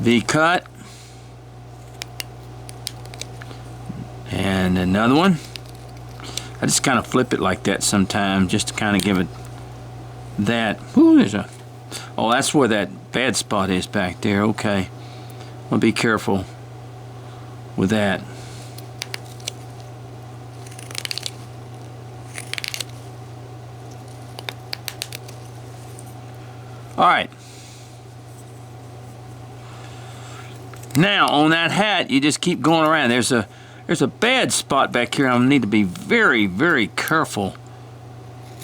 V-cut. And another one. I just kind of flip it like that sometimes just to kind of give it that. Ooh, there's a... Oh, that's where that bad spot is back there. Okay. I'll be careful with that. Alright. Now on that hat you just keep going around. There's a bad spot back here. I need to be very, very careful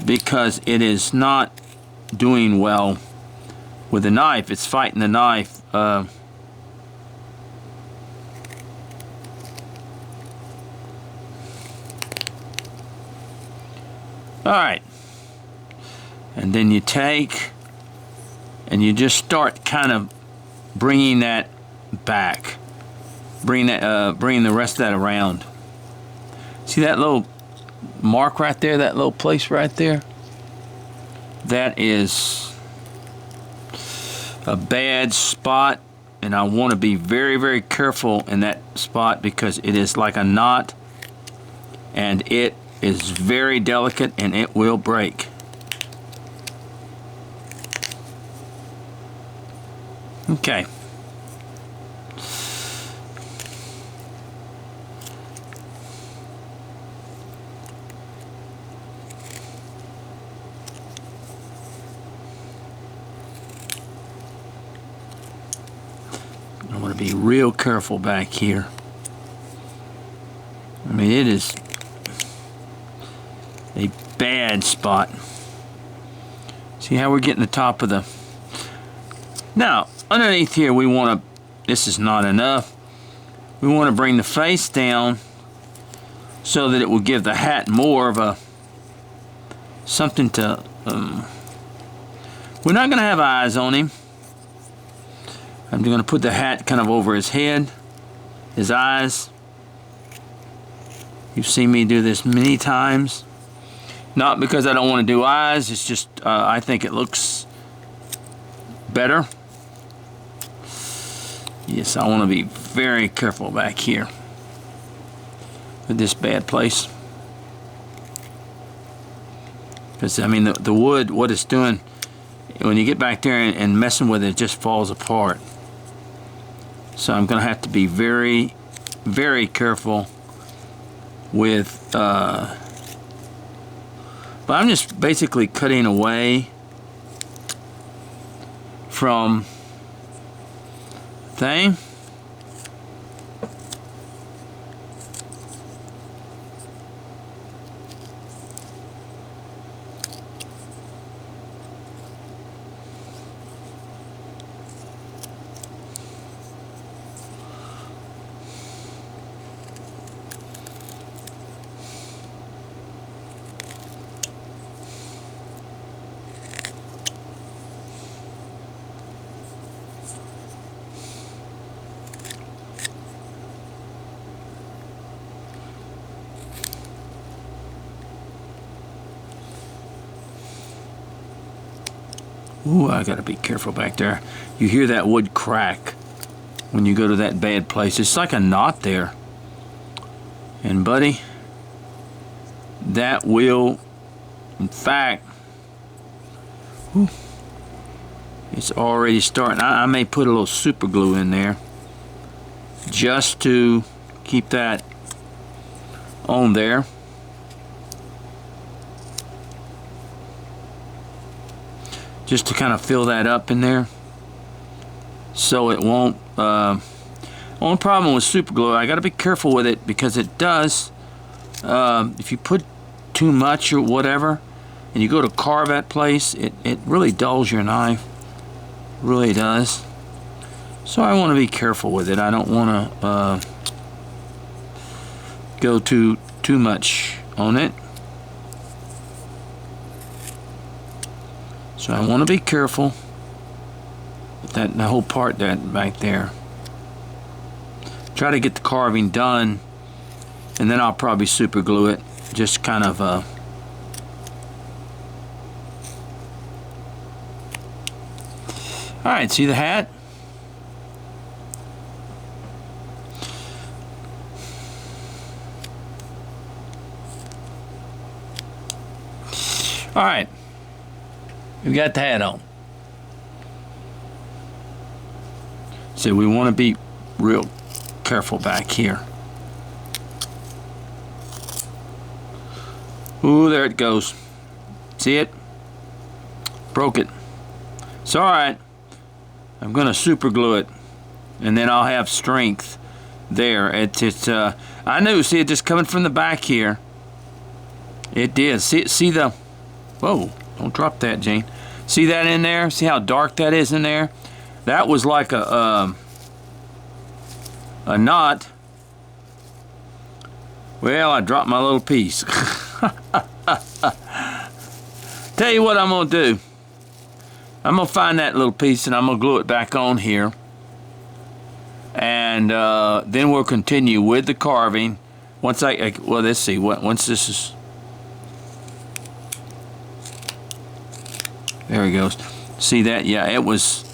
because it is not doing well with the knife. It's fighting the knife. Alright. And then you take and you just start kind of bringing that back. Bring the rest of that around. See that little mark right there, that little place right there? That is a bad spot, and I want to be very, very careful in that spot because it is like a knot and it is very delicate and it will break. Okay. I want to be real careful back here. I mean, it is a bad spot. See how we're getting the top of the... Now, underneath here we want to... This is not enough. We want to bring the face down so that it will give the hat more of a... something to... We're not going to have eyes on him. I'm going to put the hat kind of over his head, his eyes. You've seen me do this many times. Not because I don't want to do eyes, it's just I think it looks better. Yes, I want to be very careful back here with this bad place. Because, I mean, the wood, what it's doing, when you get back there and messing with it, it just falls apart. So I'm going to have to be very, very careful with, but I'm just basically cutting away from thing. Ooh, I gotta be careful back there. You hear that wood crack when you go to that bad place. It's like a knot there. And buddy, that will, in fact, whew, it's already starting. I may put a little super glue in there just to keep that on there. Just to kind of fill that up in there so it won't only problem with super glue, I got to be careful with it because it does if you put too much or whatever and you go to carve that place, it really dulls your knife. It really does. So I want to be careful with it. I don't want to go too much on it. So I want to be careful with the whole part that back there. Try to get the carving done, and then I'll probably super glue it. Just kind of Alright, see the hat? All right, we got the hat on. So we want to be real careful back here. Ooh, there it goes. See it? Broke it. It's all right. I'm gonna super glue it, and then I'll have strength there. I knew. See it just coming from the back here. It did. See the. Whoa! Don't drop that, Jane. See that in there? See how dark that is in there? That was like a knot. Well, I dropped my little piece. Tell you what I'm gonna do. I'm gonna find that little piece and I'm gonna glue it back on here, and then we'll continue with the carving. Once well, let's see. Once this is, there he goes. See that? Yeah, it was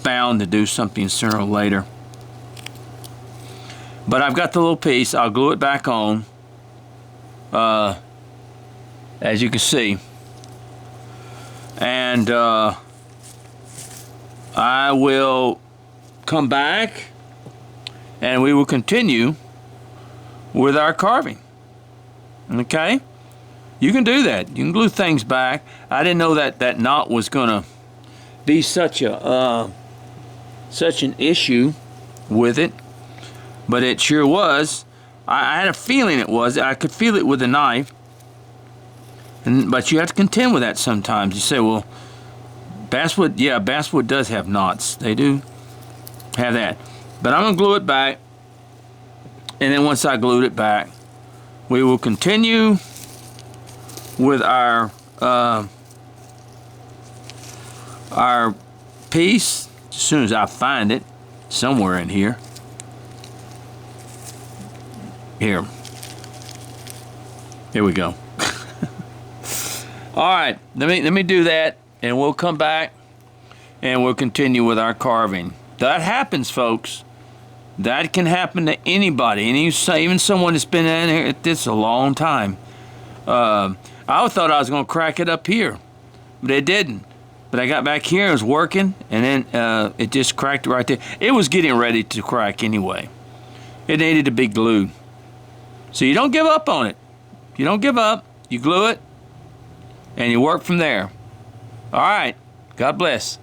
bound to do something sooner or later. But I've got the little piece. I'll glue it back on. As you can see. And I will come back and we will continue with our carving. Okay? You can do that. You can glue things back. I didn't know that knot was gonna be such an issue with it, but it sure was. I had a feeling it was. I could feel it with the knife. But you have to contend with that sometimes. You say, well, basswood, yeah, basswood does have knots. They do have that. But I'm going to glue it back. And then once I glued it back, we will continue with our piece as soon as I find it somewhere in here. Here we go. All right, let me do that, and we'll come back, and we'll continue with our carving. That happens, folks. That can happen to anybody, and even someone that's been in here at this a long time. I thought I was going to crack it up here, but it didn't. But I got back here, it was working, and then it just cracked right there. It was getting ready to crack anyway. It needed to be glued. So you don't give up on it. You don't give up. You glue it, and you work from there. All right. God bless.